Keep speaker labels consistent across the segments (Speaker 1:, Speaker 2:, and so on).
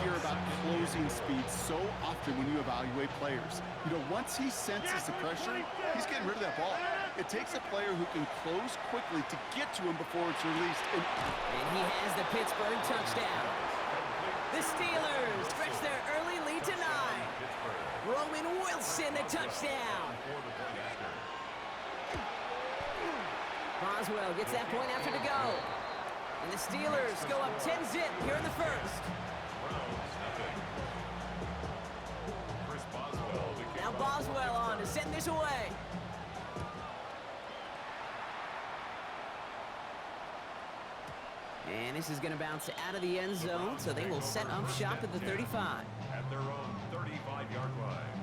Speaker 1: hear about closing speed so often when you evaluate players. You know, once he senses the pressure, he's getting rid of that ball. It takes a player who can close quickly to get to him before it's released.
Speaker 2: And he has the Pittsburgh touchdown. The Steelers stretch their early lead to 9. Roman Wilson, the touchdown. Boswell gets that point after to go. And the Steelers go up 10-zip here in the first. Now Boswell on to send this away. And this is going to bounce out of the end zone, so they will set up shop at the 35.
Speaker 3: At their own 35-yard line.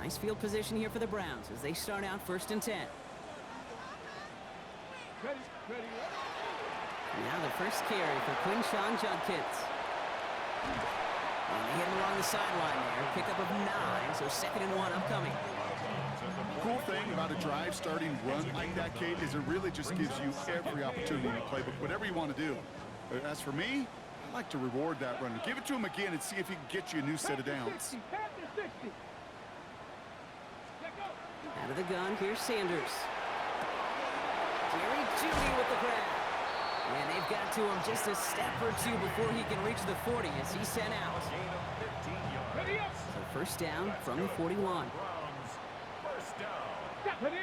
Speaker 2: Nice field position here for the Browns as they start out 1st and 10. Now the first carry for Quinshawn Judkins. And they hit him along the sideline there. Pickup of 9, so 2nd and 1 upcoming.
Speaker 1: Cool thing about a drive starting run like that, Kate, is it really just gives you every opportunity in the playbook, whatever you want to do. As for me, I like to reward that runner. Give it to him again and see if he can get you a new set of downs.
Speaker 2: Out of the gun, here's Sanders. Jerry Jeudy with the grab. And they've got to him just a step or two before he can reach the 40 as he's sent out. So first down from the 41. From the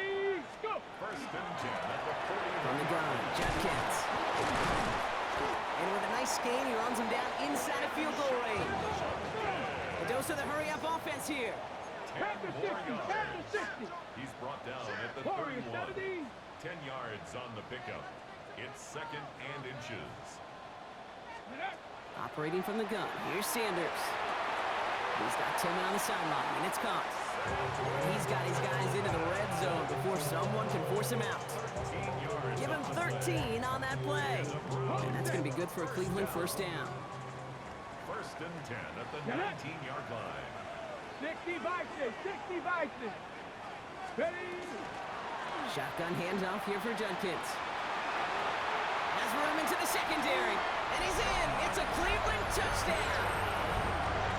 Speaker 2: gun, Judkins. And with a nice gain, he runs him down inside of field goal range. A dose of the hurry-up offense here.
Speaker 3: 10 He's brought down at the 31. 10 yards on the pickup. It's 2nd and inches.
Speaker 2: Operating from the gun, here's Sanders. He's got Tillman on the sideline, and it's caught. He's got his guys into the red zone before someone can force him out. Give him 13 on that play. And that's going to be good for a Cleveland first down.
Speaker 3: 1st and 10 at the 19-yard line.
Speaker 4: 60 Ready.
Speaker 2: Shotgun handoff here for Judkins. Has room into the secondary. And he's in. It's a Cleveland touchdown.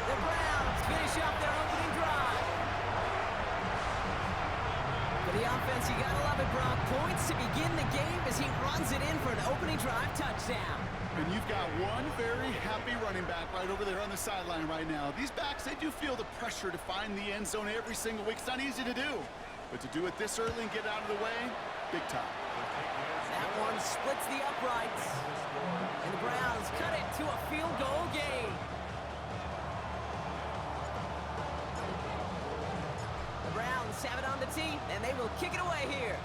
Speaker 2: The Browns finish off their opening drive. For the offense, you gotta love it, Brock. Points to begin the game as he runs it in for an opening drive touchdown.
Speaker 1: And you've got one very happy running back right over there on the sideline right now. These backs, they do feel the pressure to find the end zone every single week. It's not easy to do. But to do it this early and get out of the way, big time.
Speaker 2: That one splits the uprights. And the Browns cut it to a field goal game. The Browns have it on the tee, and they will kick it away here.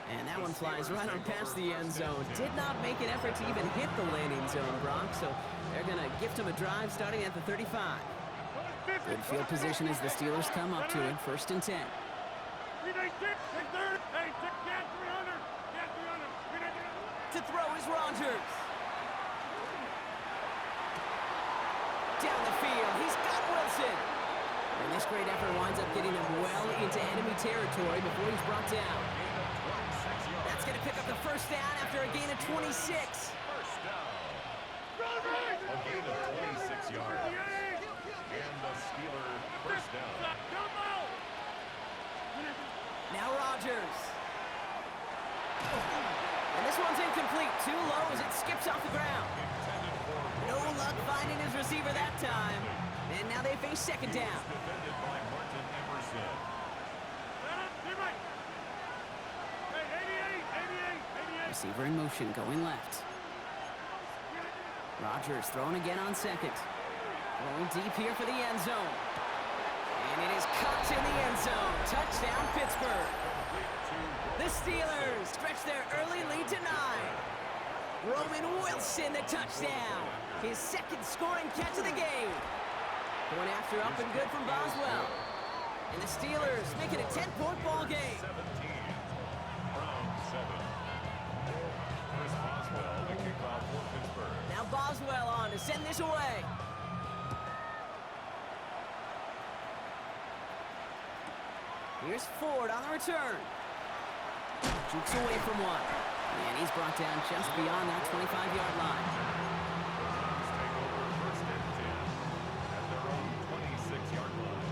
Speaker 2: And that one flies right on past the end zone. Did not make an effort to even hit the landing zone, Brock. So they're going to gift him a drive starting at the 35. Good field position as the Steelers come up to it. 1st and 10. To throw is Rodgers. Down the field, he's got Wilson. And this great effort winds up getting him well into enemy territory before he's brought down. That's going to pick up the first down after a gain of 26.
Speaker 3: First down. A gain of 26 yards. And the Steeler first down.
Speaker 2: Now Rodgers. And this one's incomplete. Too low as it skips off the ground. No luck finding his receiver that time. And now they face 2nd down.
Speaker 3: Defended by Martin Emerson.
Speaker 2: Receiver in motion, going left. Rodgers throwing again on 2nd. Going deep here for the end zone. And it is caught in the end zone. Touchdown, Pittsburgh. The Steelers stretch their early lead to 9. Roman Wilson, the touchdown. His 2nd scoring catch of the game. Going after up and good from Boswell. And the Steelers make it a 10-point ball game.
Speaker 3: 17, round 7. Chris Boswell, the kickoff for Pittsburgh.
Speaker 2: Now Boswell on to send this away. Here's Ford on the return. Jukes away from one. And he's brought down just beyond that 25-yard line.
Speaker 3: Browns take over first and 10 at their own 26-yard line.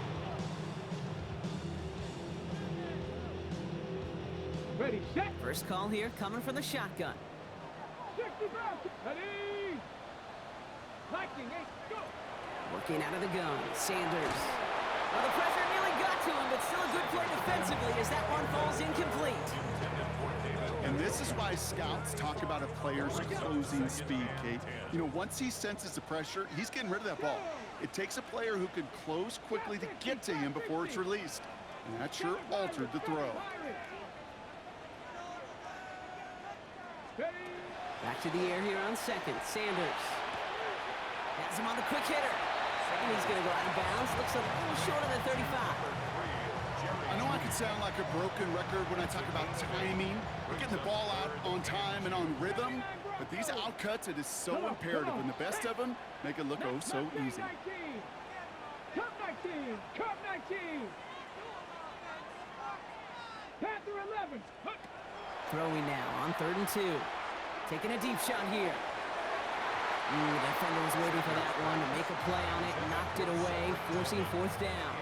Speaker 4: Ready, set.
Speaker 2: First call here coming from the shotgun.
Speaker 4: 60 rounds. Ready. Lightning, 8, go.
Speaker 2: Working out of the gun, Sanders. Well, the pressure nearly got to him, but still a good play defensively as that one falls incomplete.
Speaker 1: And this is why scouts talk about a player's closing speed, Kate. You know, once he senses the pressure, he's getting rid of that ball. It takes a player who can close quickly to get to him before it's released. And that sure altered the throw.
Speaker 2: Back to the air here on second. Sanders has him on the quick hitter. And he's going to go out of bounds. Looks a little short of the 35.
Speaker 1: I know I can sound like a broken record when I talk about timing, or getting the ball out on time and on rhythm, but these outcuts, it is so imperative, and the best of them make it look oh so easy.
Speaker 4: Cup 19. Cup 19. Panther 11.
Speaker 2: Throwing now on 3rd and 2. Taking a deep shot here. The defender was waiting for that one to make a play on it, knocked it away, forcing 4th down.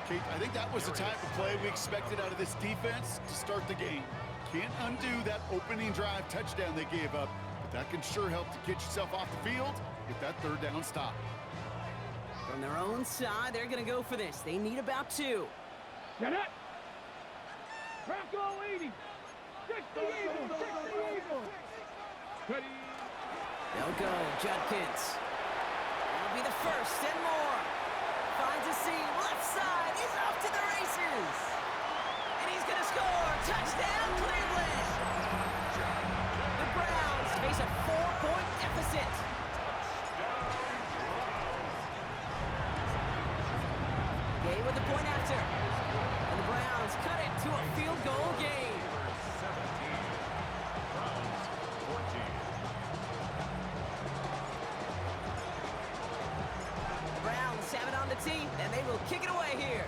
Speaker 1: Kate, I think that was the type of play we expected out of this defense to start the game. Can't undo that opening drive touchdown they gave up, but that can sure help to get yourself off the field with that 3rd down stop.
Speaker 2: From their own side, they're going to go for this. They need about 2.
Speaker 4: Get it. Bronco 80. 60 Eagles. 60 Eagles. Ready.
Speaker 2: They'll go, Judkins. That'll be the first and more. Finds a seam, left side, he's off to the races. And he's gonna score, touchdown Cleveland. The Browns face a 4-point deficit. Gay with the point after. And the Browns cut it to a field goal game.
Speaker 3: 17, Browns 14.
Speaker 2: Browns have it on the tee, and they will kick it away here.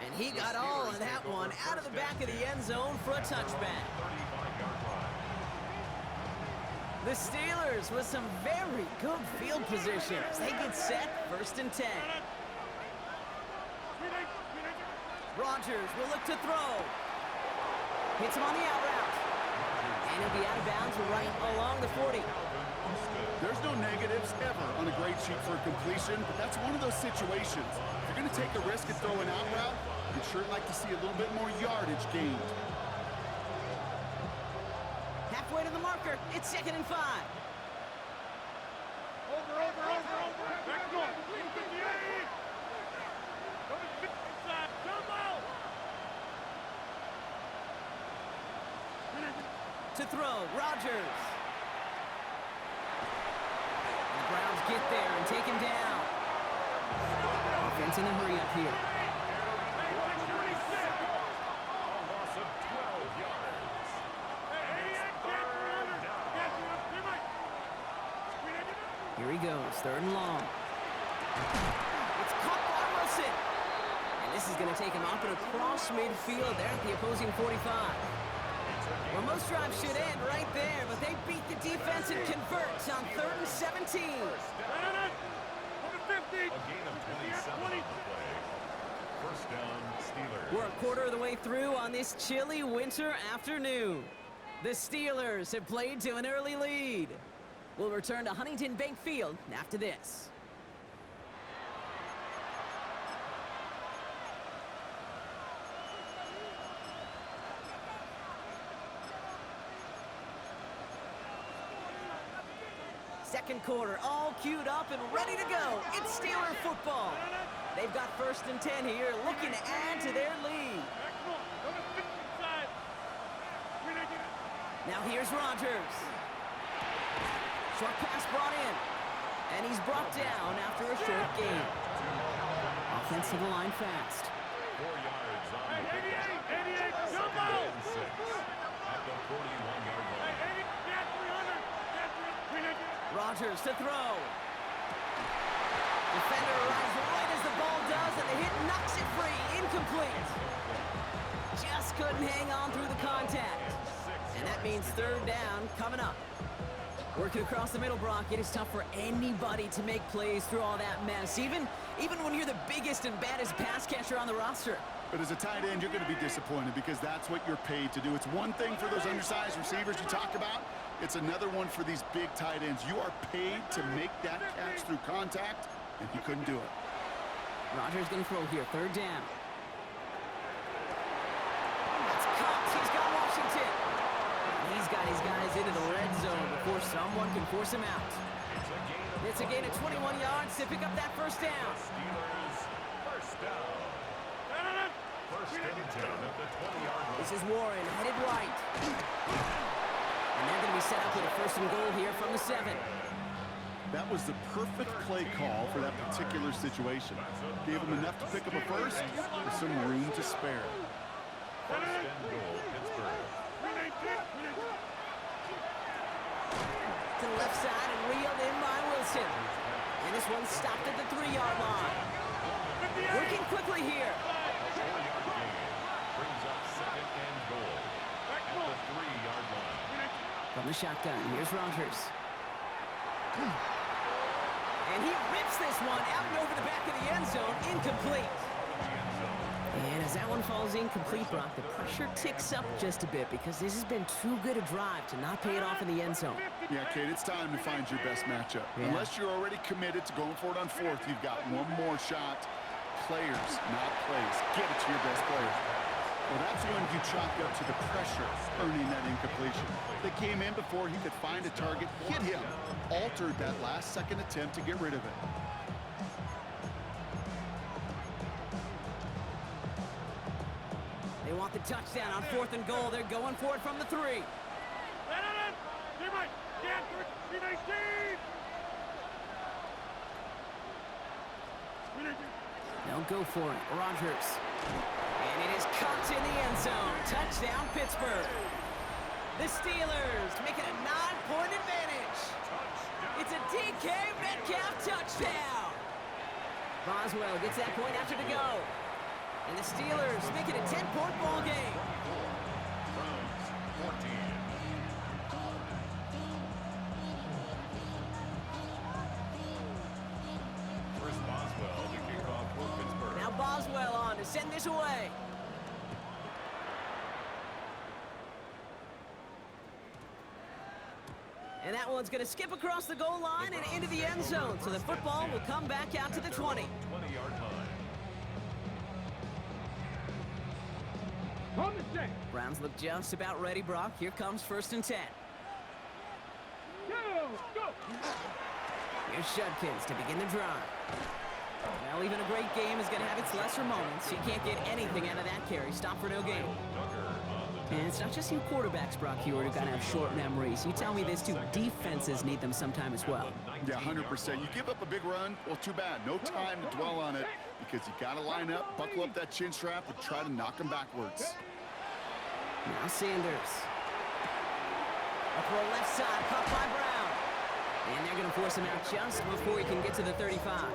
Speaker 2: And he got all of that one out of the back of the end zone for a touchback.
Speaker 3: 35-yard line.
Speaker 2: The Steelers with some very good field position as they get set, 1st and 10. Rodgers will look to throw. Hits him on the out route. And he'll be out of bounds right along the 40.
Speaker 1: There's no negatives ever on a grade sheet for a completion, but that's one of those situations. If you're going to take a risk and throw an out route, you'd sure like to see a little bit more yardage gained.
Speaker 2: Halfway to the marker, it's 2nd and 5.
Speaker 4: Over. Back north. 58. Inside. Jumbo.
Speaker 2: To throw, Rodgers. The Browns get there and take him down. Offense in a hurry up here.
Speaker 3: A loss of 12 yards.
Speaker 2: Here he goes, 3rd and long. It's caught by Wilson. And this is going to take him up and across midfield there at the opposing 45. Well, most drives should end right there, but they beat the defense and convert on 3rd and 17.
Speaker 3: A gain of 27 on the play. First down, Steelers.
Speaker 2: We're a quarter of the way through on this chilly winter afternoon. The Steelers have played to an early lead. We'll return to Huntington Bank Field after this. Second quarter, all queued up and ready to go. It's Steeler football. They've got 1st and 10 here, looking to add to their lead. Now here's Rodgers. Short pass brought in. And he's brought down after a short gain. Offense to the line fast.
Speaker 3: 4 yards on the
Speaker 4: Hey,
Speaker 3: pickup.
Speaker 4: 88,
Speaker 3: Second
Speaker 4: jump out!
Speaker 3: and 6 at the 41-yard line.
Speaker 4: Hey, 80, get 300, get 300.
Speaker 2: Rodgers to throw. Defender arrives right as the ball does, and the hit knocks it free. Incomplete. Just couldn't hang on through the contact. And that means third down coming up. Working across the middle, Brock, it is tough for anybody to make plays through all that mess, even when you're the biggest and baddest pass catcher on the roster.
Speaker 1: But as a tight end, you're going to be disappointed because that's what you're paid to do. It's one thing for those undersized receivers you talk about. It's another one for these big tight ends. You are paid to make that catch through contact, and he couldn't do it.
Speaker 2: Rodgers going to throw here, third down. That's caught. He's got Washington. He's got his guys into the red zone before someone can force him out. It's a gain of 21 yards to pick up that first down.
Speaker 3: Steelers first down. First and 10 at the 20-yard line.
Speaker 2: This is Warren headed right. And they're going to be set up with a first and goal here from the 7.
Speaker 1: That was the perfect play call for that particular situation. Gave him enough to pick up a first with some room to spare.
Speaker 3: First and goal, Pittsburgh.
Speaker 2: To the left side and reeled in by Wilson. And this one stopped at the 3-yard line. Working quickly here.
Speaker 3: 4-yard gain brings up second and goal at the 3-yard line.
Speaker 2: From the shotgun, here's Rodgers. And he rips this one out and over the back of the end zone, incomplete. And as that one falls incomplete, Brock, the pressure ticks up just a bit because this has been too good a drive to not pay it off in the end zone.
Speaker 1: Yeah, Kate, it's time to find your best matchup.
Speaker 2: Yeah.
Speaker 1: Unless you're already committed to going for it on fourth, you've got one more shot. Players, not plays. Get it to your best player. Well, that's when you chalk up to the pressure earning that incompletion. They came in before he could find a target, hit him, altered that last-second attempt to get rid of it.
Speaker 2: They want the touchdown on fourth and goal. They're going for it from the 3. They'll go for it. Rodgers. And it is caught in the end zone. Touchdown, Pittsburgh. The Steelers make it a 9-point advantage. It's a DK Metcalf touchdown. Boswell gets that point after the go. And the Steelers make it a 10-point ball game.
Speaker 3: Browns 14. Here's Boswell to kick off for Pittsburgh.
Speaker 2: Now Boswell on to send this away. And that one's going to skip across the goal line and into the end zone. So the football will come back out to the 20.
Speaker 3: 20-yard line.
Speaker 4: On the set.
Speaker 2: Browns look just about ready, Brock. Here comes first and 10.
Speaker 4: Go.
Speaker 2: Here's Judkins to begin the drive. Well, even a great game is going to have its lesser moments. You can't get anything out of that carry. Stop for no gain. And it's not just you quarterbacks, Brock, who are going to have short memories. You tell me this too. Defenses need them sometime as well.
Speaker 1: Yeah, 100%. You give up a big run, well, too bad. No time to dwell on it because you got to line up, buckle up that chin strap, and try to knock them backwards.
Speaker 2: Now Sanders. Up the left side, caught by Brown. And they're going to force him out just before he can get to the 35.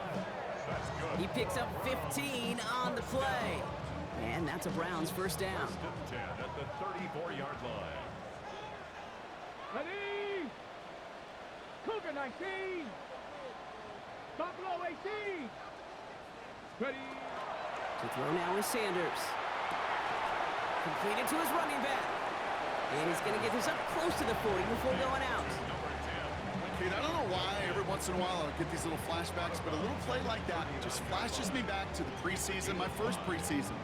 Speaker 2: He picks up 15 on the play. And that's a Browns first down.
Speaker 3: First and 10 at the 34-yard line.
Speaker 4: Ready. Cougar 19. Buffalo 18. Ready.
Speaker 2: To throw now is Sanders. Completed to his running back. And he's going to get this up close to the 40 before going out.
Speaker 1: Kate, I don't know why every once in a while I get these little flashbacks, but a little play like that just flashes me back to the preseason, my first preseason.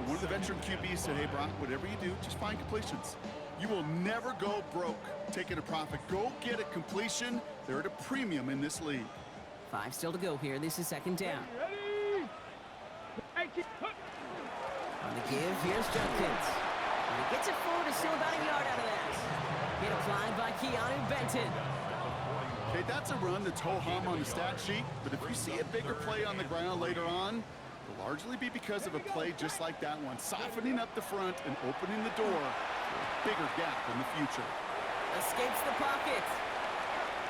Speaker 1: One of the veteran QBs said, hey, Brock, whatever you do, just find completions. You will never go broke taking a profit. Go get a completion. They're at a premium in this league.
Speaker 2: 5 still to go here. This is second down.
Speaker 4: Ready. 18.
Speaker 2: On the give, here's Judkins. And he gets it forward, is still about a yard out of that. Hit applied by Keanu Benton.
Speaker 1: Okay, that's a run that's ho-hum on the stat sheet, but if you see a bigger play on the ground later on, it'll largely be because of a play just like that one, softening up the front and opening the door for a bigger gap in the future.
Speaker 2: Escapes the pocket.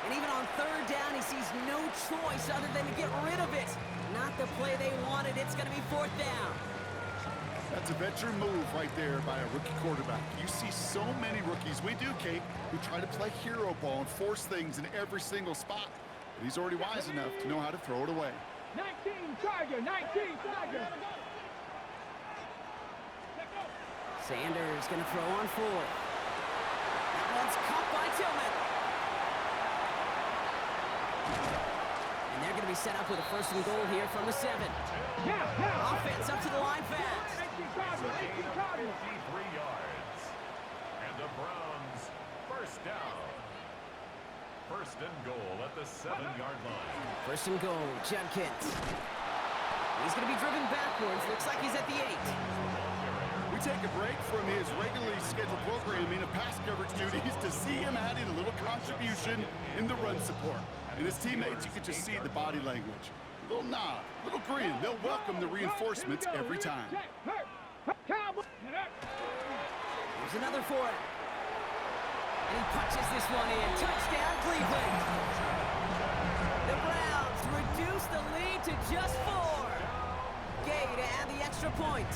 Speaker 2: And even on third down, he sees no choice other than to get rid of it. Not the play they wanted. It's going to be fourth down.
Speaker 1: That's a veteran move right there by a rookie quarterback. You see so many rookies, we do, Kate, who try to play hero ball and force things in every single spot. But he's already wise enough to know how to throw it away.
Speaker 4: 19 Tiger, 19 Tiger.
Speaker 2: Sanders going to throw on fourth. That one's caught by Tillman. And they're going to be set up with a first and goal here from the 7. Offense up to the line fast.
Speaker 3: It's a gain of 53 yards. And the Browns first down. First and goal at the 7-yard line.
Speaker 2: First and goal, Judkins. He's going to be driven backwards. Looks like he's at the 8.
Speaker 1: We take a break from his regularly scheduled programming of pass coverage duties to see him adding a little contribution in the run support. And his teammates, you can just see the body language. A little nod, a little grin. They'll welcome the reinforcements every time.
Speaker 2: Here's another for it. And he punches this one in. Touchdown, Cleveland. The Browns reduce the lead to just 4. Gay to add the extra point.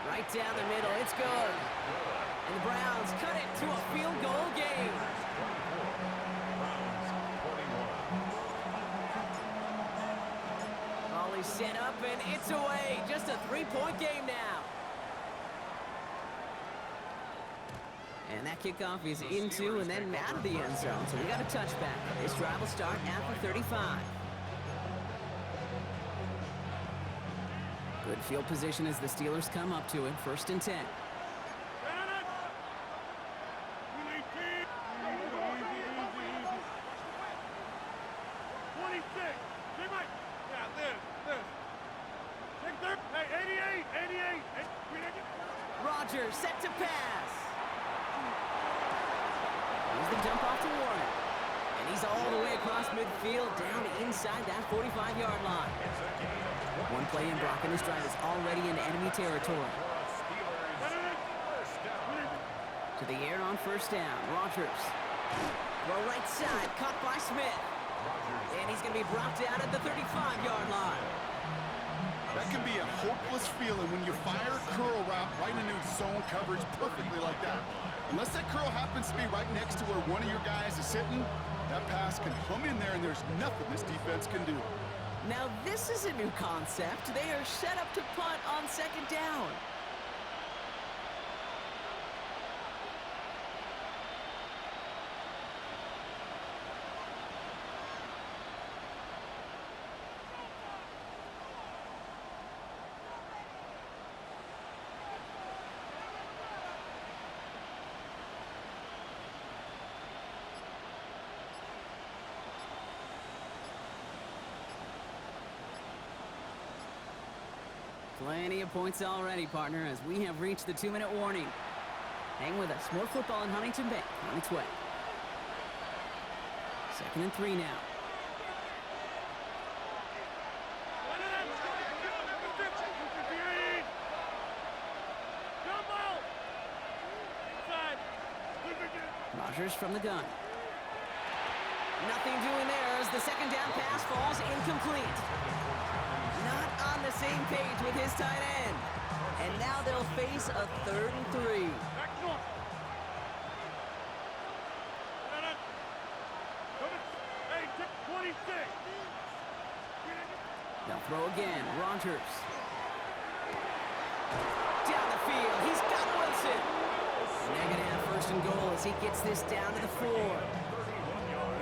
Speaker 2: Right down the middle, it's good. And the Browns cut it to a field goal game. Volley set up and it's away. Just a 3-point game now. And that kickoff is into and then out of the end zone. So we got a touchback. This drive will start at the 35. Good field position as the Steelers come up to it. First and 10. Rodgers set to pass. Here's the dump off to Warren. And he's all the way across midfield down inside that 45-yard line. One play in Brock and his drive is already in enemy territory. To the air on first down. Rodgers. Throw right side. Caught by Smith. And he's going to be brought down at the 35-yard line.
Speaker 1: That can be a hopeless feeling when you fire a curl route right into zone coverage perfectly like that. Unless that curl happens to be right next to where one of your guys is sitting, that pass can hum in there and there's nothing this defense can do.
Speaker 2: Now this is a new concept. They are set up to punt on second down. Plenty of points already, partner, as we have reached the 2-minute warning. Hang with us. More football in Huntington Bank on its way. 2nd and 3 now. Rodgers from the gun. Nothing doing there as the second down pass falls incomplete. Not on the same page with his tight end. And now they'll face a 3rd and 3. They'll throw again. Rodgers. Down the field. He's got Wilson. They're going to have 1st and goal as he gets this down to the 4.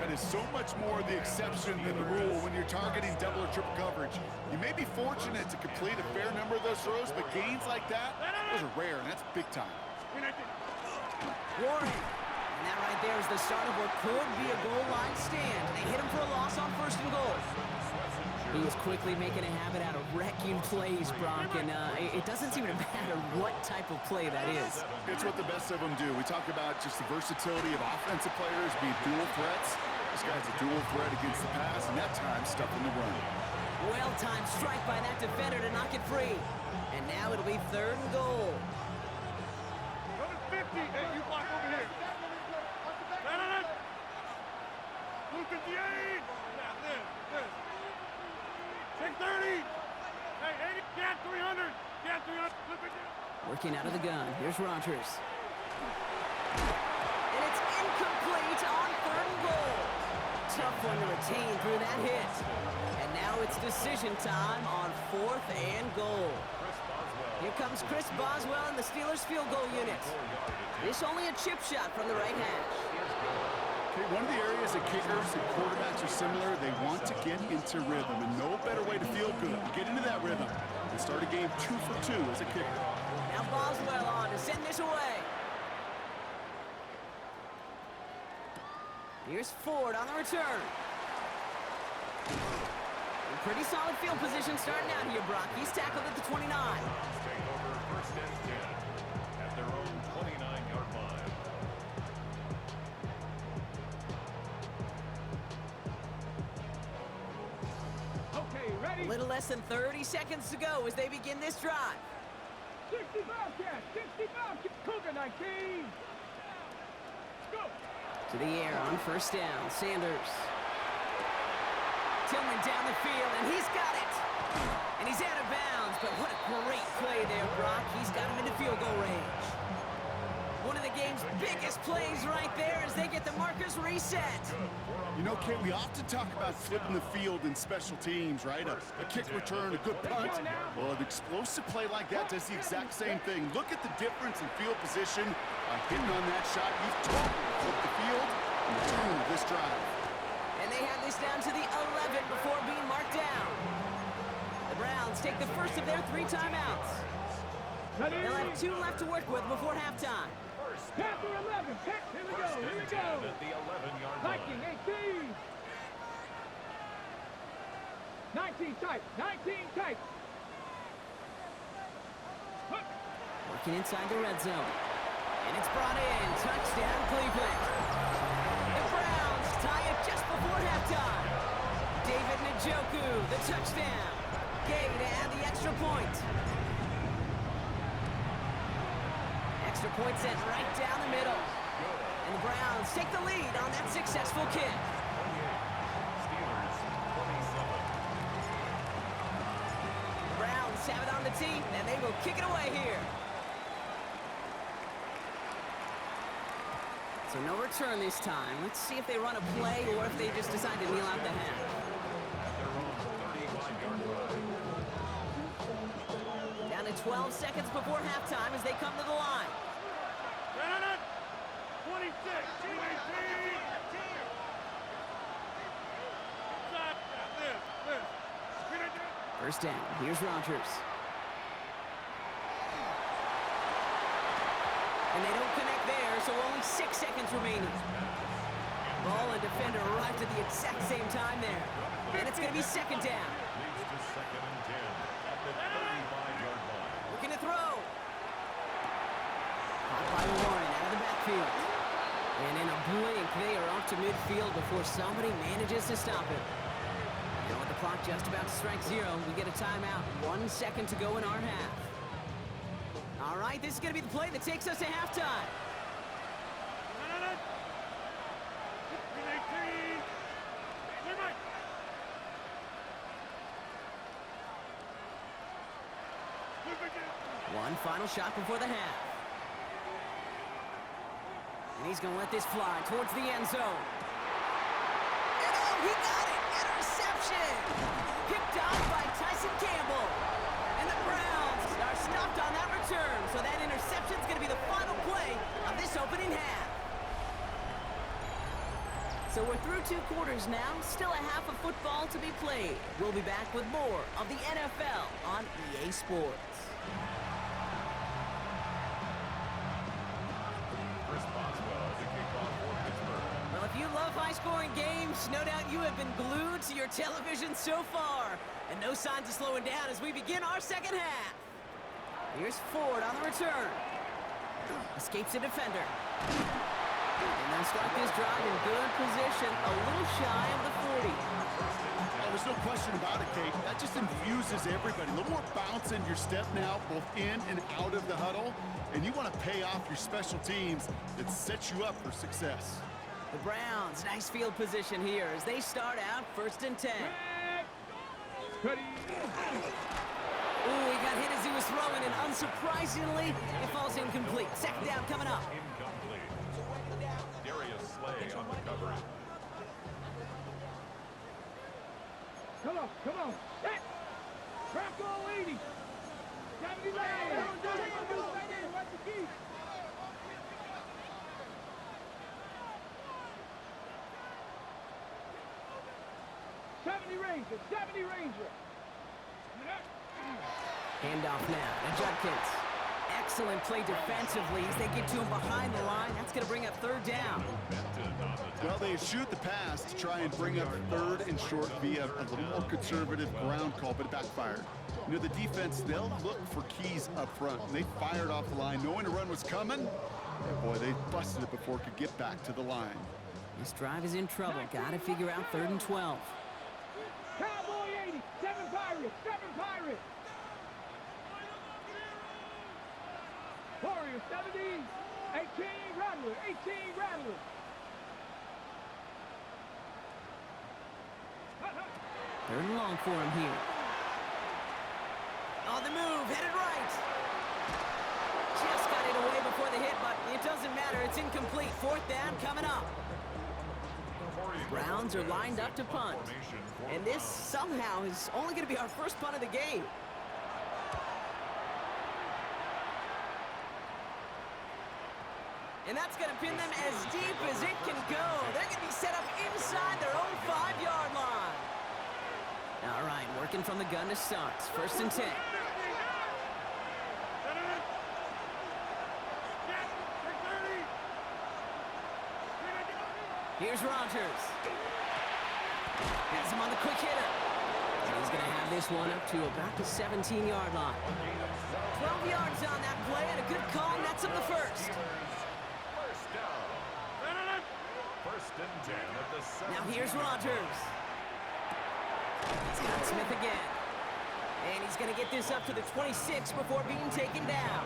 Speaker 1: That is so much more the exception than the rule when you're targeting double or triple coverage. You may be fortunate to complete a fair number of those throws, but gains like that, those are rare, and that's big time.
Speaker 2: Warren. And that right there is the start of what could be a goal line stand. They hit him for a loss on 1st and goal. He is quickly making a habit out of wrecking plays, Brock, and it doesn't seem to matter what type of play that is.
Speaker 1: It's what the best of them do. We talk about just the versatility of offensive players being dual threats. This guy's a dual threat against the pass, and that time stuffing the run.
Speaker 2: Well-timed strike by that defender to knock it free. And now it'll be 3rd and goal.
Speaker 4: Go to 50. Hey, you block over here. Luke 58. Yeah, this. Take 30. Hey, 80. Get 300. Get 300. Flip it down.
Speaker 2: Working out of the gun. Here's Rogers. And it's incomplete on 3rd and goal. Tough one to retain through that hit. And now it's decision time on 4th and goal. Here comes Chris Boswell in the Steelers field goal unit. This only a chip shot from the right hash.
Speaker 1: Okay, one of the areas that kickers and quarterbacks are similar, they want to get into rhythm, and no better way to feel good. You get into that rhythm and start a game 2 for 2 as a kicker.
Speaker 2: Now Boswell on to send this away. Here's Ford on the return. Pretty solid field position starting out here, Brock. He's tackled at the 29.
Speaker 3: Take over 1st and 10 at their own 29-yard line.
Speaker 4: Okay, ready?
Speaker 2: A little less than 30 seconds to go as they begin this drive.
Speaker 4: 60 Bobcats. 60 Bobcats. Cougar 19. Let's go.
Speaker 2: To the air on 1st down. Sanders. Tillman down the field, and he's got it. And he's out of bounds, but what a great play there, Brock. He's got him into field goal range. One of the game's biggest plays right there as they get the markers reset.
Speaker 1: You know, Kate, we often talk about flipping the field in special teams, right? A kick return, a good punt. Well, an explosive play like that does the exact same thing. Look at the difference in field position. Hitting on that shot, you've totally flipped the field and turned this drive.
Speaker 2: And they have this down to the 11 before being marked down. The Browns take the first of their 3 timeouts. They'll have 2 left to work with before halftime.
Speaker 4: Panther 11. Here we go. Here we go.
Speaker 3: At the 11-yard
Speaker 4: Viking
Speaker 3: line.
Speaker 4: 18. 19 tight. 19 tight. Hook.
Speaker 2: Working inside the red zone. And it's brought in. Touchdown, Cleveland. The Browns tie it just before halftime. David Njoku, the touchdown. Gay to add the extra point. Extra point sent right down the middle. And the Browns take the lead on that successful kick.
Speaker 3: 28. Steelers 27.
Speaker 2: The Browns have it on the tee, and they will kick it away here. So no return this time. Let's see if they run a play or if they just decide to kneel out the half.
Speaker 3: At their own 35-yard line.
Speaker 2: Down to 12 seconds before halftime as they come to the line.
Speaker 4: 26. 218.
Speaker 2: First down. Here's Rogers. And they don't connect there, so only 6 seconds remaining. Ball and defender arrived at the exact same time there. And it's going to be 2nd down.
Speaker 3: Leads to 2nd and 10 at the 35-yard line.
Speaker 2: Looking to throw. Caught by Warren out of the backfield. And in a blink, they are off to midfield before somebody manages to stop it. And with the clock just about to strike 0, we get a timeout. 1 second to go in our half. All right, this is going to be the play that takes us to halftime. One final shot before the half. And he's going to let this fly towards the end zone. And oh, he got it! Interception! Picked off by Tyson Campbell. And the Browns are stopped on that return. So that interception is going to be the final play of this opening half. So we're through 2 quarters now. Still a half of football to be played. We'll be back with more of the NFL on EA Sports.
Speaker 3: Chris Boswell, the kickoff for Pittsburgh.
Speaker 2: Well, if you love high high-scoring game. No doubt you have been glued to your television so far. And no signs of slowing down as we begin our second half. Here's Ford on the return. Escapes a defender. And they'll start this drive in good position, a little shy of the 40.
Speaker 1: Oh, there's no question about it, Kate. That just infuses everybody. A little more bounce in your step now, both in and out of the huddle. And you want to pay off your special teams that sets you up for success.
Speaker 2: The Browns, nice field position here as they start out 1st and 10. Ooh, he got hit as he was throwing, and unsurprisingly, it falls incomplete. Second down coming up.
Speaker 3: Incomplete. Richesrae on the cover.
Speaker 4: Come on. Set. Crack all 80. 70 lanes. Watch the key. Seventy Ranger.
Speaker 2: Handoff now to Judkins. Excellent play defensively as they get to him behind the line. That's going to bring up 3rd down.
Speaker 1: Well, they shoot the pass to try and bring up 3rd and short via a little more conservative ground call, but it backfired. You know, the defense, they'll look for keys up front. And they fired off the line knowing a run was coming. And boy, they busted it before it could get back to the line.
Speaker 2: This drive is in trouble. Got to figure out 3rd and 12.
Speaker 4: Cowboy 80. 7 Pirates. Warrior 70. 18 Rattler.
Speaker 2: 3rd and long for him here. On the move, headed right. Just got it away before the hit, but it doesn't matter. It's incomplete. 4th down coming up. Browns are lined up to punt. And this somehow is only going to be our first punt of the game. And that's going to pin them as deep as it can go. They're going to be set up inside their own 5-yard line. All right, working from the gun to start. 1st and 10. Here's Rogers. Has him on the quick hitter. And he's going to have this one up to about the 17-yard line. 12 yards on that play and a good call, and that's up the 1st.
Speaker 3: First down. 1st and 10 at the 7.
Speaker 2: Now here's Rogers. He's got Smith again. And he's going to get this up to the 26 before being taken down.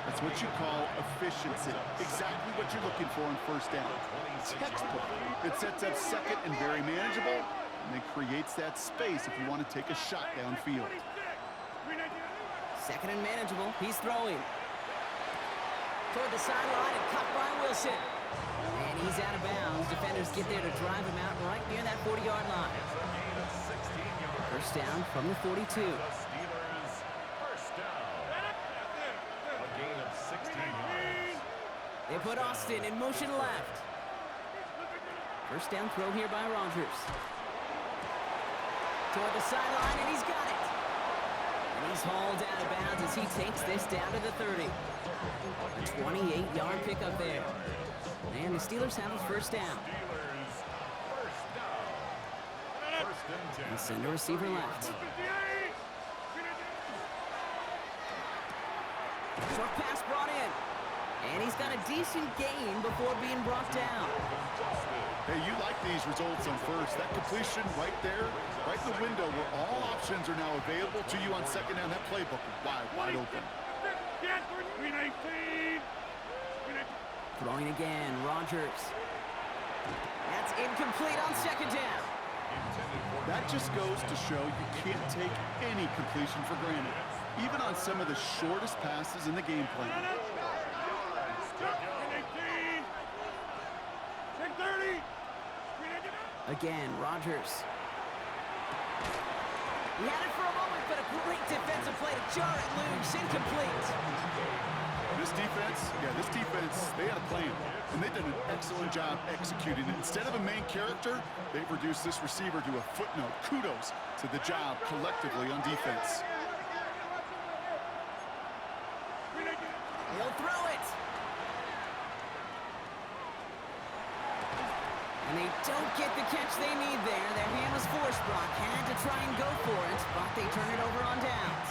Speaker 1: That's what you call efficiency. Exactly what you're looking for in 1st down. Textbook. It sets up 2nd and very manageable, and it creates that space if you want to take a shot downfield.
Speaker 2: 2nd and manageable. He's throwing. Toward the sideline and cut by Wilson. And he's out of bounds. Defenders get there to drive him out right near that 40-yard line. 1st down from the 42.
Speaker 3: The Steelers, 1st down. A gain of 16 yards.
Speaker 2: They put Austin in motion left. 1st down throw here by Rogers. Toward the sideline, and he's got it. And he's hauled out of bounds as he takes this down to the 30. A 28-yard pickup there. And the Steelers have a 1st down.
Speaker 3: Steelers, 1st down. 1st and 10.
Speaker 2: And send a receiver left. Short pass brought in. And he's got a decent gain before being brought down.
Speaker 1: Hey, you like these results on 1st. That completion right there, right in the window where all options are now available to you on 2nd down. That playbook is wide open.
Speaker 2: Throwing again, Rogers. That's incomplete on 2nd down.
Speaker 1: That just goes to show you can't take any completion for granted, even on some of the shortest passes in the game plan.
Speaker 2: Again, Rogers. He had it for a moment, but a great defensive play to jar it loose. Incomplete.
Speaker 1: This defense, they had a plan, and they did an excellent job executing it. Instead of a main character, they've reduced this receiver to a footnote. Kudos to the job collectively on defense.
Speaker 2: He'll throw it. And they don't get the catch they need there. Their hand was forced. Brock had to try and go for it, but they turn it over on downs.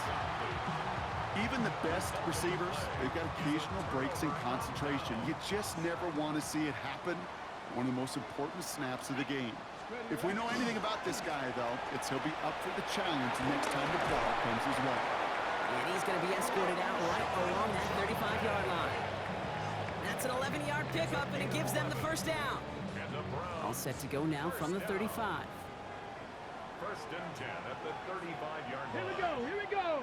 Speaker 1: Even the best receivers, they've got occasional breaks in concentration. You just never want to see it happen. One of the most important snaps of the game. If we know anything about this guy, though, it's he'll be up for the challenge next time the ball comes his way.
Speaker 2: And he's going to be escorted out right along that 35-yard line. That's an 11-yard pickup, and it gives them the first down. All set to go now from the 35.
Speaker 3: First and 10 at the 35-yard line.
Speaker 4: Here we go, here we go.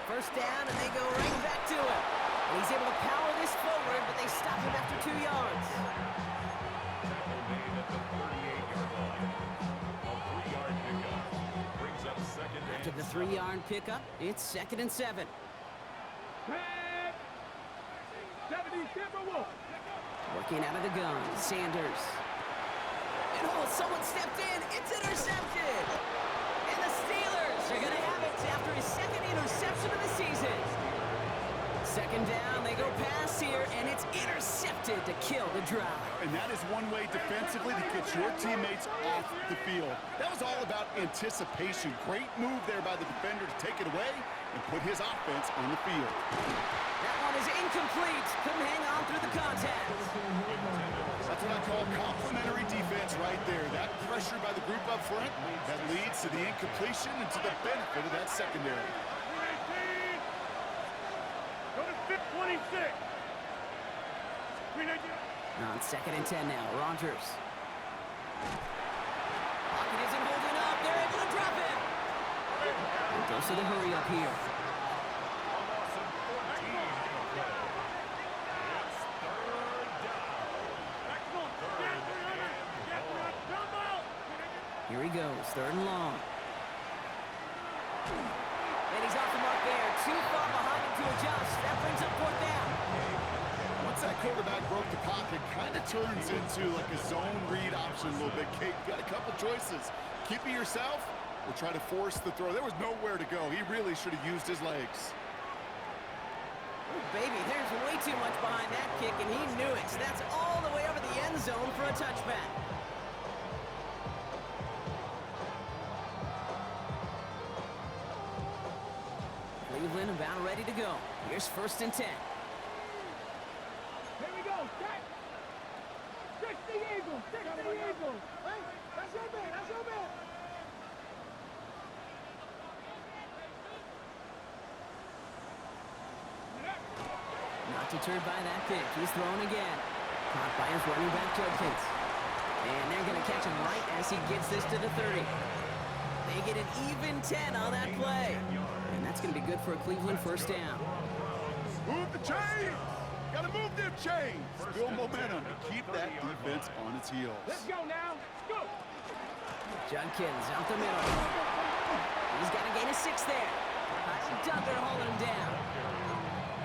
Speaker 2: First down, and they go right back to him. And he's able to power this forward, but they stop him after 2 yards.
Speaker 3: Tackle made at the 38-yard line. A 3-yard pickup brings up second and
Speaker 2: After the 3-yard pickup, it's 2nd and 7.
Speaker 4: Back. 70, Timberwolf.
Speaker 2: Working out of the gun, Sanders. And someone stepped in. It's intercepted. And the Steelers are going to have it after his second interception of the season. Second down, they go pass here, and it's intercepted to kill the drive.
Speaker 1: And that is one way defensively to get your teammates off the field. That was all about anticipation. Great move there by the defender to take it away and put his offense on the field.
Speaker 2: That one is incomplete. Couldn't hang on through the contact.
Speaker 1: That's what I call complementary defense right there. That pressure by the group up front, that leads to the incompletion and to the benefit of that secondary.
Speaker 4: 319. Go to 26. 319.
Speaker 2: On 2nd and 10 now, Rodgers. Pocket isn't holding up. They're able to drop it. And goes to the hurry up here.
Speaker 3: a loss of 14 in the play. It's third down.
Speaker 4: Excellent. Get 300. Get 300. Jump out.
Speaker 2: Here he goes, 3rd and long. And he's off the mark there. Too far behind him to adjust. That brings up 4th down.
Speaker 1: Once that quarterback broke the pocket, kind of turns into like a zone read option a little bit. Kate, you got a couple choices. Keep it yourself or try to force the throw. There was nowhere to go. He really should have used his legs.
Speaker 2: Oh, baby, there's way too much behind that kick, and he knew it. That's all the way over the end zone for a touchback. Cleveland about ready to go. Here's 1st and 10.
Speaker 4: Here we go. Check. Check the Eagles. Check the Eagles. Hey, that's your man. That's your man.
Speaker 2: Not deterred by that pick. He's thrown again. Caught by his running back, Judkins. And they're going to catch him right as he gets this to the 30. They get an even 10 on that play. And that's going to be good for a Cleveland 1st down.
Speaker 1: Move the chains! Gotta move them chains! Build momentum and keep that defense on its heels.
Speaker 4: Let's go now. Go.
Speaker 2: Judkins out the middle. He's got a gain of 6 there. Kyle Duggar holding him down.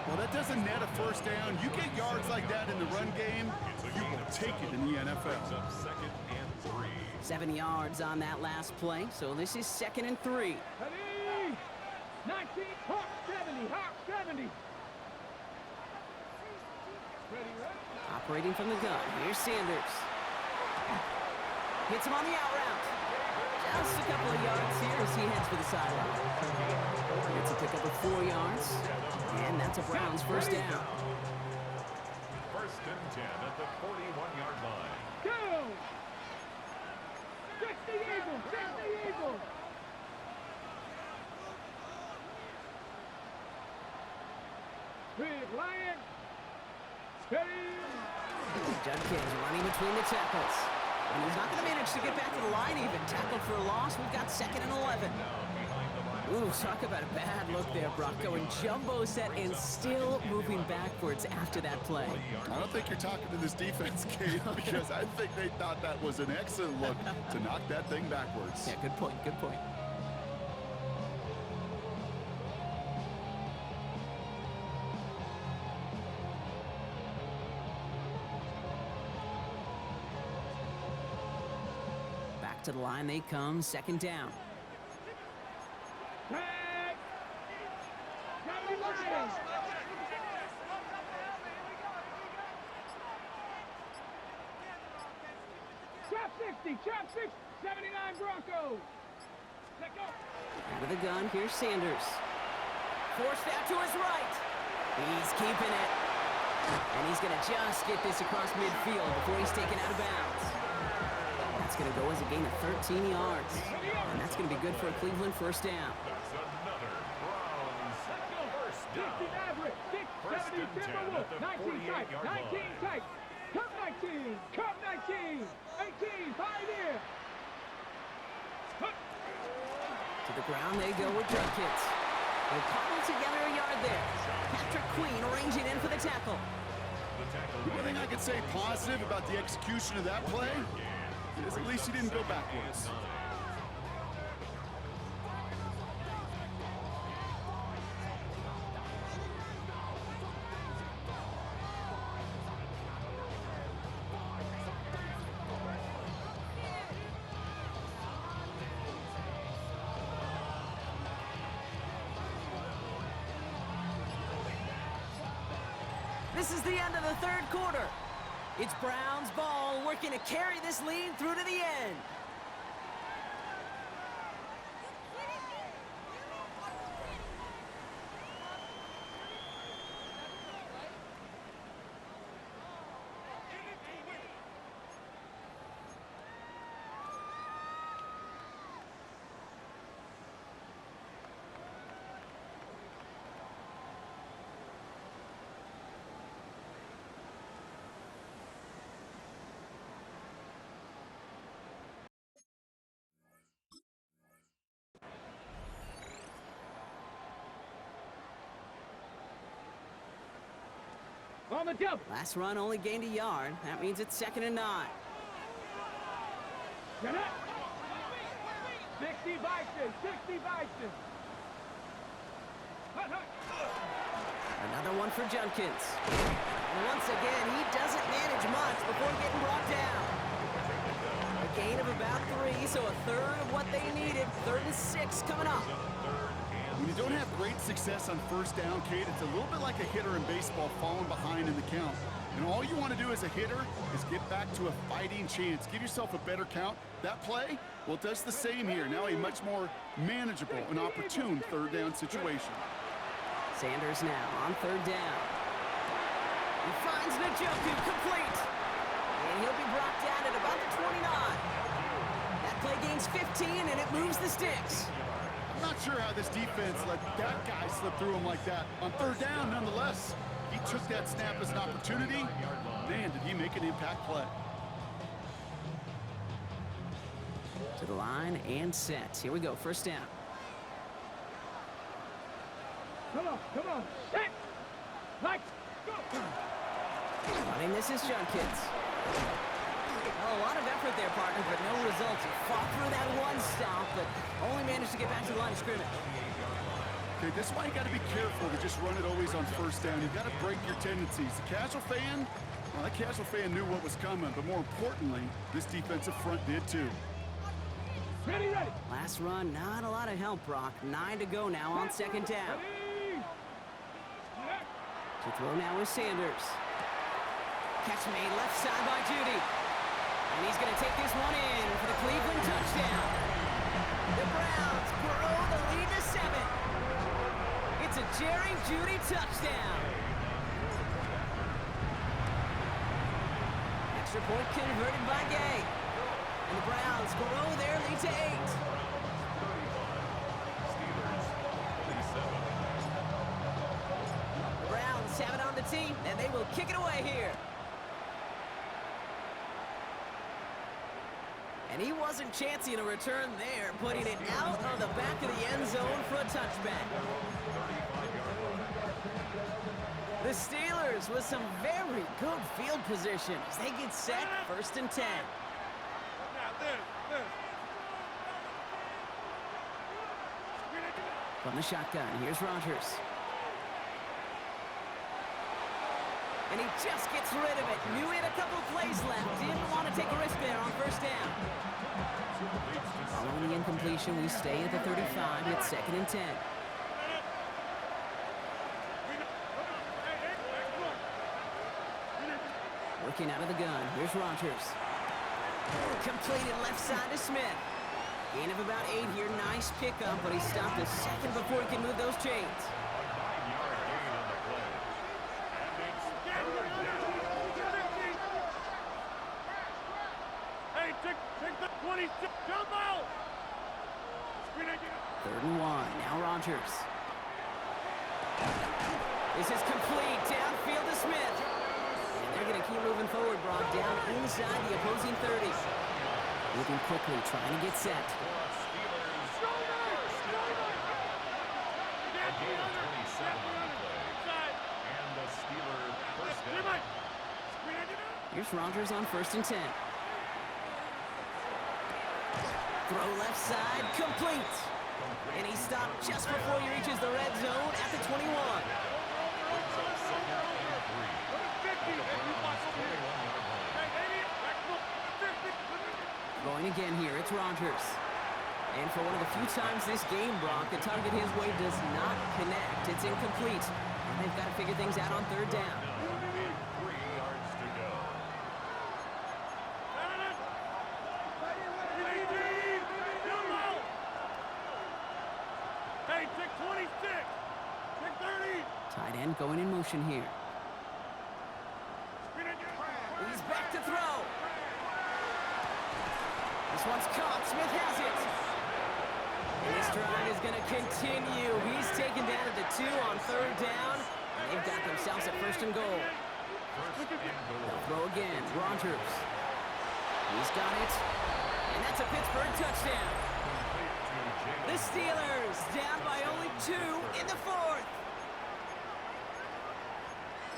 Speaker 1: Well, that doesn't net a 1st down. You get yards like that in the run game, you will take it in the NFL.
Speaker 3: Brings up second and 3.
Speaker 2: 7 yards on that last play, so this is 2nd and 3.
Speaker 4: Ready. 19. Hawk 70. Hawk 70. Ready, ready.
Speaker 2: Operating from the gun, here's Sanders. Hits him on the out route. Just a couple of yards here as he heads for the sideline. It's a pickup of 4 yards, and that's a Browns 1st down.
Speaker 3: First and 10 at the 41-yard line.
Speaker 4: Go. Check the Eagles. Check the Eagles. Big Lion. Steady.
Speaker 2: Judkins running between the tackles. And he's not going to manage to get back to the line even. Tackled for a loss. We've got 2nd and 11. Ooh, talk about a bad look there, Brock. Going jumbo set and still moving backwards after that play.
Speaker 1: I don't think you're talking to this defense, Kate, because I think they thought that was an excellent look to knock that thing backwards.
Speaker 2: Yeah, good point, good point. Back to the line they come, 2nd down.
Speaker 4: Tag. Got the Lions. 60, chop 6, 79 Broncos. Let go.
Speaker 2: Out of the gun, here's Sanders. Forced out to his right. He's keeping it. And he's going to just get this across midfield before he's taken out of bounds. That's going to go as a gain of 13 yards. And that's going to be good for a Cleveland first down.
Speaker 3: That's another Browns first down.
Speaker 4: 60 Maverick, 6,
Speaker 3: First
Speaker 4: 70
Speaker 3: and 10
Speaker 4: Timberwolf,
Speaker 3: at the
Speaker 4: 19 tight,
Speaker 3: 48-yard
Speaker 4: 19
Speaker 3: line.
Speaker 4: tight. Cup 19, Cup 19, 18, Pioneer.
Speaker 2: To the ground they go with Jenkins. They'll cobble together a yard there. Patrick Queen arranging in for the tackle.
Speaker 1: The one thing I could say positive about the execution of that play is at least he didn't go backwards.
Speaker 2: This is the end of the third quarter. It's Browns ball working to carry this lead through to the end.
Speaker 4: On the double.
Speaker 2: Last run only gained a yard. That means it's 2nd and 9.
Speaker 4: Get up. 60 Bison, 60 Bison. Hut, hut.
Speaker 2: Another one for Jenkins. And once again, he doesn't manage much before getting brought down. A gain of about 3, so a third of what they needed. 3rd and 6 coming up.
Speaker 1: When you don't have great success on first down, Kate, it's a little bit like a hitter in baseball falling behind in the count. And all you want to do as a hitter is get back to a fighting chance. Give yourself a better count. That play, well, it does the same here. Now a much more manageable and opportune third down situation.
Speaker 2: Sanders now on 3rd down. He finds Njoku complete. And he'll be brought down at about the 29. That play gains 15, and it moves the sticks.
Speaker 1: I'm not sure how this defense let that guy slip through him like that. On 3rd down, nonetheless, he took that snap as an opportunity. Man, did he make an impact play.
Speaker 2: To the line and set. Here we go, 1st down.
Speaker 4: Come on. Set. Like, go.
Speaker 2: Running this is Jenkins. Well, a lot of effort there, partner, but no results. He fought through that one stop, but only managed to get back to the line of scrimmage.
Speaker 1: Okay, this is why you got to be careful to just run it always on 1st down. You've got to break your tendencies. The casual fan, well, that casual fan knew what was coming, but more importantly, this defensive front did too.
Speaker 4: Ready.
Speaker 2: Last run, not a lot of help, Brock. 9 to go now on 2nd down.
Speaker 4: Ready.
Speaker 2: To throw now is Sanders. Catch made left side by Judy. And he's going to take this one in for the Cleveland touchdown. The Browns grow the lead to 7. It's a Jerry Judy touchdown. Extra point converted by Gay. And the Browns grow their lead to 8. The Browns have it on the tee, and they will kick it away here. And he wasn't chancing a return there, putting it out of the back of the end zone for a touchback. The Steelers with some very good field position as they get set 1st and 10.
Speaker 4: Now this.
Speaker 2: From the shotgun, here's Rodgers. And he just gets rid of it. Knew he had a couple of plays left. Didn't want to take a risk there on 1st down. Following the incompletion, we stay at the 35. It's 2nd and 10. Working out of the gun. Here's Rodgers. Completed left side to Smith. Gain of about 8 here. Nice pickup, but he stopped a second before he can move those chains.
Speaker 3: A 9-yard gain on the play. And it's
Speaker 4: Hey, take the 26. Jump out. Screen again.
Speaker 2: 3rd and 1. Now Rodgers. This is complete. Downfield to Smith. And they're going to keep moving forward, Brock. Down inside the opposing 30. Moving quickly, trying to get set. Here's Rodgers on 1st and 10. Throw left side, complete. And he stopped just before he reaches the red zone at the 21. Going again here, it's Rodgers. And for one of the few times this game, Brock, the target his way does not connect. It's incomplete. And they've got to figure things out on 3rd down.
Speaker 3: 3 yards to go.
Speaker 4: Hey, take 26. Take 30.
Speaker 2: Tight end going in motion here. He's back to throw. This one's caught. Smith has it. And this drive is going to continue. He's taken down at the 2 on 3rd down. And they've got themselves a 1st and goal. They'll throw again. Rodgers. He's got it. And that's a Pittsburgh touchdown. The Steelers down by only 2 in the 4th.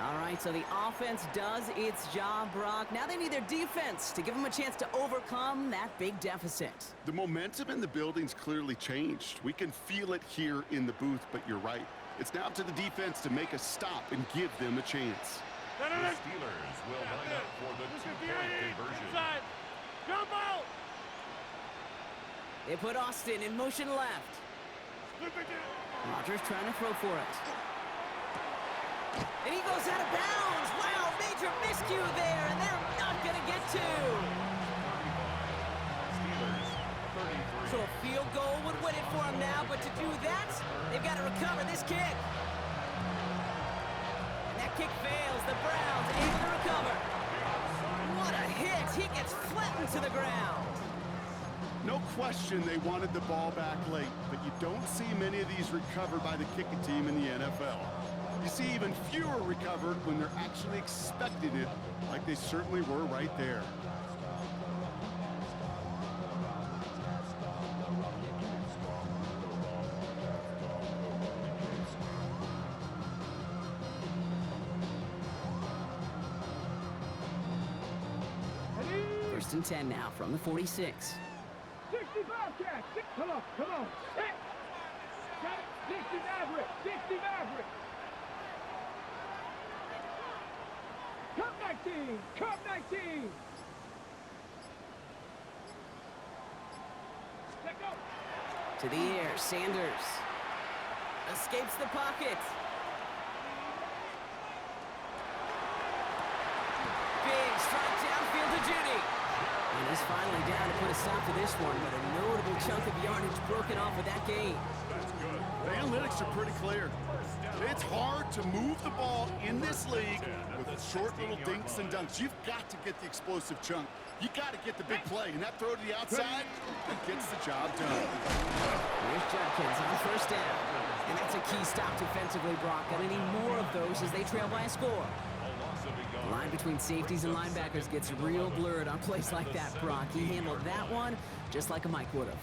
Speaker 2: All right, so the offense does its job, Brock. Now they need their defense to give them a chance to overcome that big deficit.
Speaker 1: The momentum in the building's clearly changed. We can feel it here in the booth, but you're right. It's now up to the defense to make a stop and give them a chance.
Speaker 3: The Steelers will line up for the 2-point conversion.
Speaker 4: Jump out.
Speaker 2: They put Austin in motion left. Rodgers trying to throw for it. And he goes out of bounds. Wow, major miscue there, and they're not going to get 2.
Speaker 3: Steelers 33.
Speaker 2: So a field goal would win it for him now, but to do that, they've got to recover this kick. And that kick fails. The Browns able to recover. What a hit. He gets flattened to the ground.
Speaker 1: No question they wanted the ball back late, but you don't see many of these recovered by the kicking team in the NFL. You see even fewer recovered when they're actually expecting it, like they certainly were right there.
Speaker 2: First and 10 now from the 46.
Speaker 4: 65 catch. Come on. Hey. Got it. 60 Maverick. Cup 19. Let go.
Speaker 2: To the air, Sanders. Escapes the pocket. Big strike downfield to Judy. And he's finally down to put a stop to this one, but a notable chunk of yardage broken off with that gain.
Speaker 1: The analytics are pretty clear. It's hard to move the ball in this league with short little dinks and dunks. You've got to get the explosive chunk. You got to get the big play, and that throw to the outside, that gets the job done.
Speaker 2: Here's Judkins on 1st down. And that's a key stop defensively, Brock. Gonna need more of those as they trail by a score. The line between safeties and linebackers gets real blurred on plays like that, Brock. He handled that one just like a Mike would have.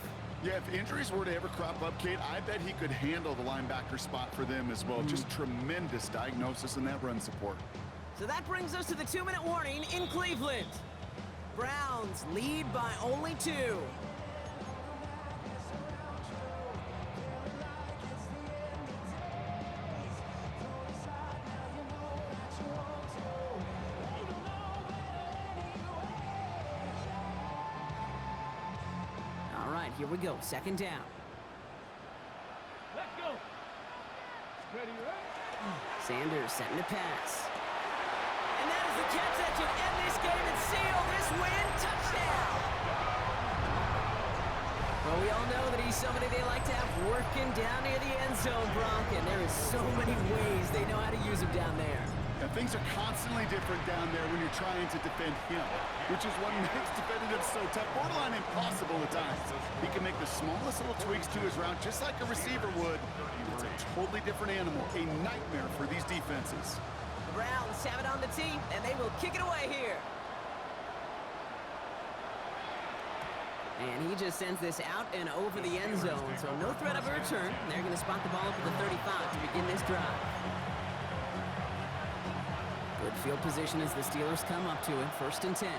Speaker 1: Yeah, if injuries were to ever crop up, Kate, I bet he could handle the linebacker spot for them as well. Just tremendous diagnosis in that run support.
Speaker 2: So that brings us to the 2-minute warning in Cleveland. Browns lead by only 2. All right, here we go. 2nd down.
Speaker 4: Let's go. Ready, right?
Speaker 2: Sanders setting to pass. And that is There's the catch that should end this game and seal this win. Touchdown! Well, we all know that he's somebody they like to have working down near the end zone, Brock, and there is so many ways they know how to use him down there.
Speaker 1: And things are constantly different down there when you're trying to defend him, which is what makes defending him so tough, borderline impossible at times. He can make the smallest little tweaks to his route, just like a receiver would. It's a totally different animal, a nightmare for these defenses.
Speaker 2: The Browns have it on the tee, and they will kick it away here. And he just sends this out and over the end zone, so no threat of a return. They're going to spot the ball up at the 35 to begin this drive. Good field position as the Steelers come up to it, 1st and 10.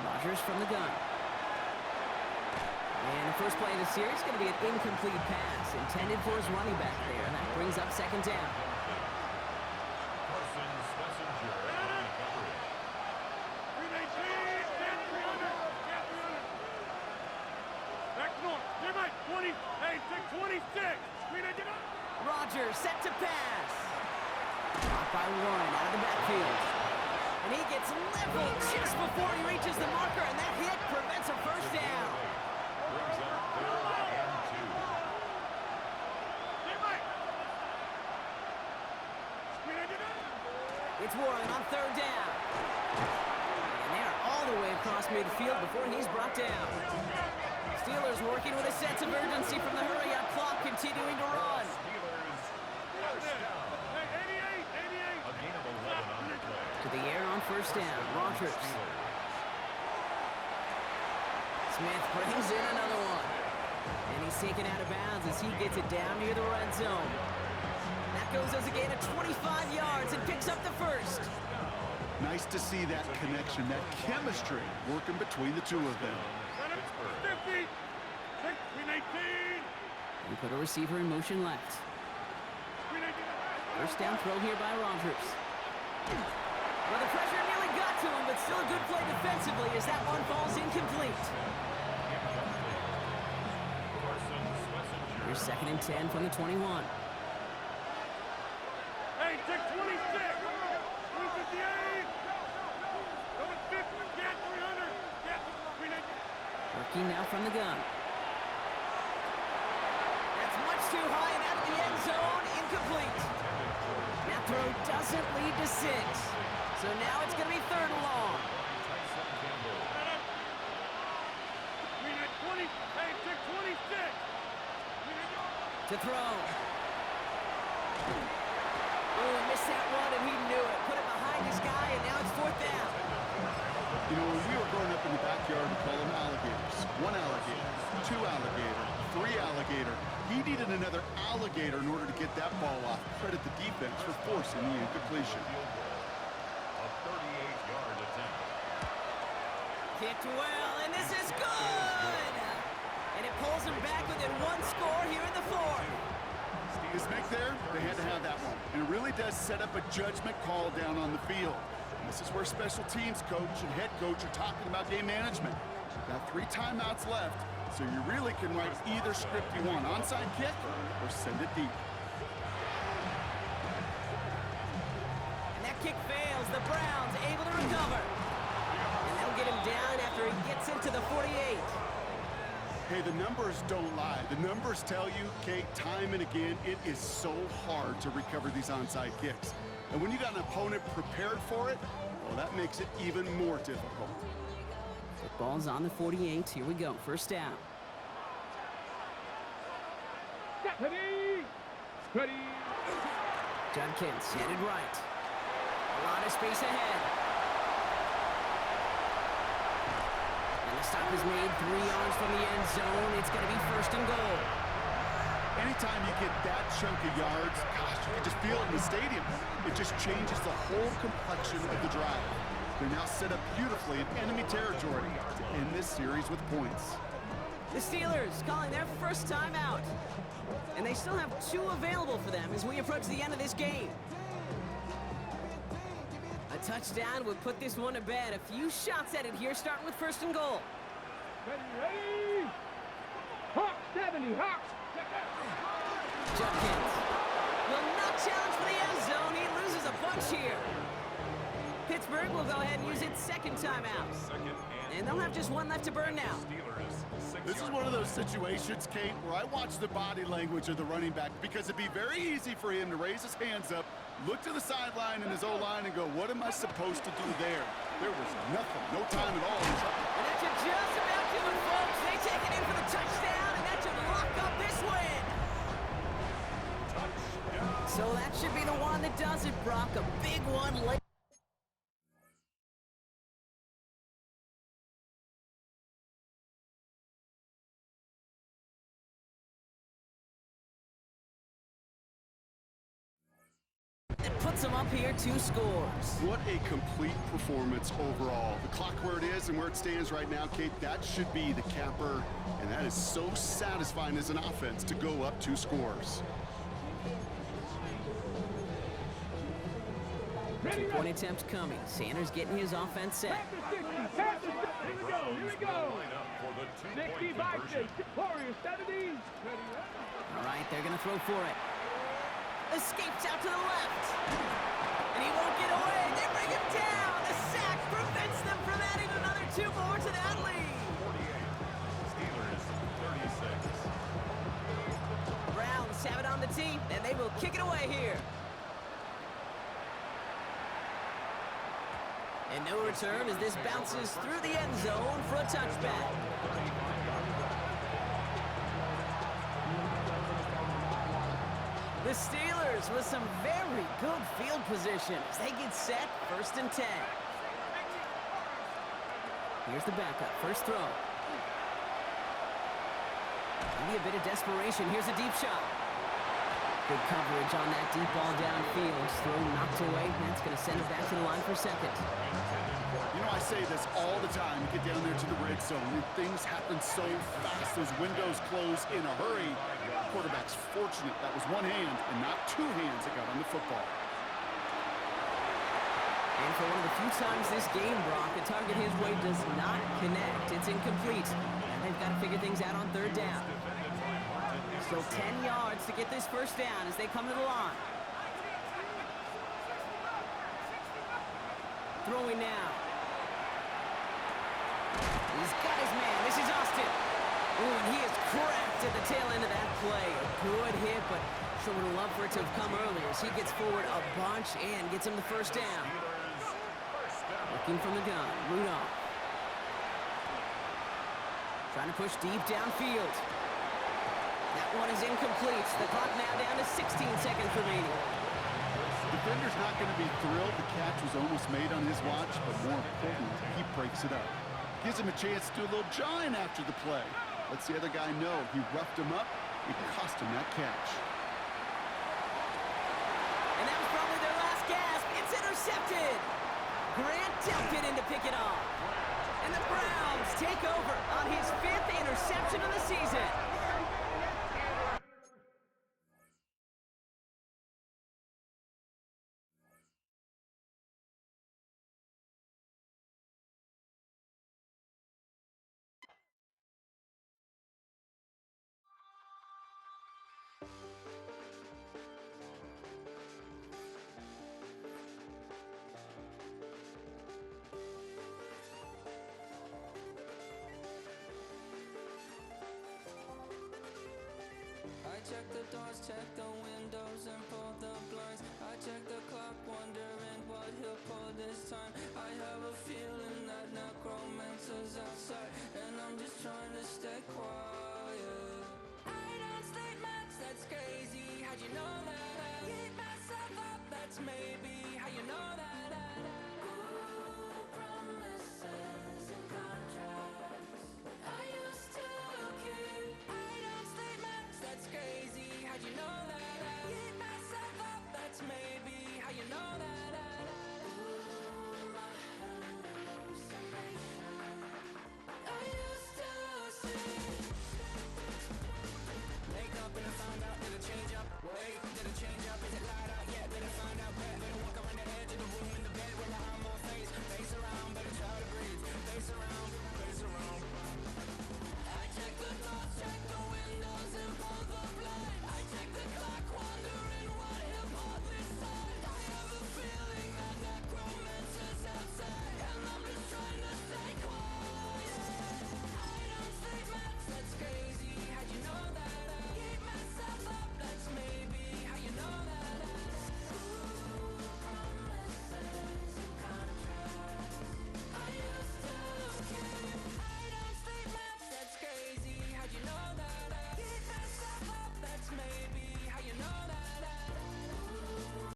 Speaker 2: Rodgers from the gun. And the first play of the series is going to be an incomplete pass intended for his running back there. And that brings up 2nd down. Rodgers set to pass. Caught by Warren out of the backfield. And he gets leveled just before he reaches the marker, and that hit prevents a first down. It's Warren on 3rd down. And they are all the way across midfield before he's brought down. Steelers working with a sense of urgency from the hurry-up clock, continuing to run. To the air on 1st down, Rodgers. Smith brings in another one. And he's taken out of bounds as he gets it down near the red zone. That goes as a gain of 25 yards and picks up the first.
Speaker 1: Nice to see that connection, that chemistry working between the two of them.
Speaker 2: We put a receiver in motion left. 1st down throw here by Rodgers. Well, the pressure nearly got to him, but still a good play defensively as that one falls incomplete. Here's 2nd and 10 from the 21.
Speaker 4: Hey, check 26! 358! Coming 50, get 300! Get 300!
Speaker 2: Working now from the gun. That's much too high and out of the end zone. Incomplete. That throw doesn't lead to 6. So now it's going to be 3rd and long.
Speaker 4: 20, hey, check 26!
Speaker 2: To throw. Oh, he missed that one, and he knew it. Put it behind his guy, and now it's 4th down.
Speaker 1: You know, when we were growing up in the backyard, we call them alligators. 1 alligator, 2 alligator, 3 alligator. He needed another alligator in order to get that ball off. Credit the defense for forcing the incompletion.
Speaker 3: A 38-yard attempt.
Speaker 2: Kicked well, and this is good! And it pulls him back within 1 score here in the 4th.
Speaker 1: This make there, they had to have that one. And it really does set up a judgment call down on the field. This is where special teams coach and head coach are talking about game management. You've got 3 timeouts left, so you really can write either script you want. Onside kick or send it deep.
Speaker 2: And that kick fails. The Browns able to recover. And they'll get him down after he gets into the 48.
Speaker 1: Hey, the numbers don't lie. The numbers tell you, Kate, time and again, it is so hard to recover these onside kicks. And when you got an opponent prepared for it, well, that makes it even more difficult.
Speaker 2: The ball's on the 48. Here we go. 1st down.
Speaker 4: Ready! Ready!
Speaker 2: Judkins headed right. A lot of space ahead. And the stop is made 3 yards from the end zone. It's going to be 1st and goal.
Speaker 1: Anytime you get that chunk of yards, gosh, you can just feel it in the stadium. It just changes the whole complexion of the drive. They're now set up beautifully in enemy territory to end this series with points.
Speaker 2: The Steelers calling their first time out. And they still have 2 available for them as we approach the end of this game. A touchdown would put this one to bed. A few shots at it here, starting with 1st and goal.
Speaker 4: Ready, ready!
Speaker 2: Judkins will not challenge for the end zone. He loses a bunch here. Pittsburgh will go ahead and use its second timeout. And they'll have just one left to burn now.
Speaker 1: This is one of those situations, Kate, where I watch the body language of the running back because it'd be very easy for him to raise his hands up, look to the sideline and his O-line and go, what am I supposed to do there? There was nothing, no time at all.
Speaker 2: And that should just about do it, folks. They take it in for the touchdown, and that should lock up this win. So that should be the one that does it, Brock. A big one late. It puts them up here 2 scores.
Speaker 1: What a complete performance overall. The clock where it is and where it stands right now, Kate, that should be the capper. And that is so satisfying as an offense to go up 2 scores.
Speaker 2: 2-point attempt coming. Sanders getting his offense set.
Speaker 4: Here we go. 65, Warriors, 70.
Speaker 2: All right, they're going to throw for it. Escapes out to the left. And he won't get away. They bring him down. The sack prevents them from adding another 2 more to that lead.
Speaker 3: 48. Steelers, 36.
Speaker 2: Browns have it on the tee, and they will kick it away here. And no return as this bounces through the end zone for a touchback. The Steelers with some very good field position as they get set, 1st and 10. Here's the backup, first throw. Maybe a bit of desperation. Here's a deep shot. Good coverage on that deep ball downfield. Throw knocked away. That's going to send it back to the line for 2nd.
Speaker 1: You know, I say this all the time. You get down there to the red zone, and things happen so fast. Those windows close in a hurry. The quarterback's fortunate that was one hand and not 2 hands that got on the football.
Speaker 2: And for one of the few times this game, Brock, a target his way does not connect. It's incomplete. And they've got to figure things out on 3rd down. So 10 yards to get this first down as they come to the line. Throwing now. He's got his man. This is Austin. Ooh, and he is cracked at the tail end of that play. A good hit, but sure would have loved for it to have come earlier as he gets forward a bunch and gets him the first down. Looking from the gun, Rudolph. Trying to push deep downfield. That one is incomplete. The clock now down to 16 seconds remaining.
Speaker 1: The defender's not going to be thrilled. The catch was almost made on his watch, but more importantly, he breaks it up. Gives him a chance to do a little jawing after the play. Lets the other guy know he roughed him up. It cost him that catch.
Speaker 2: And that was probably their last gasp. It's intercepted. Grant dumped it in to pick it off. And the Browns take over on his 5th interception of the season.
Speaker 5: Check the doors, check the windows, and pull the blinds. I check the clock, wondering what he'll pull this time. I have a feeling that necromancer's outside, and I'm just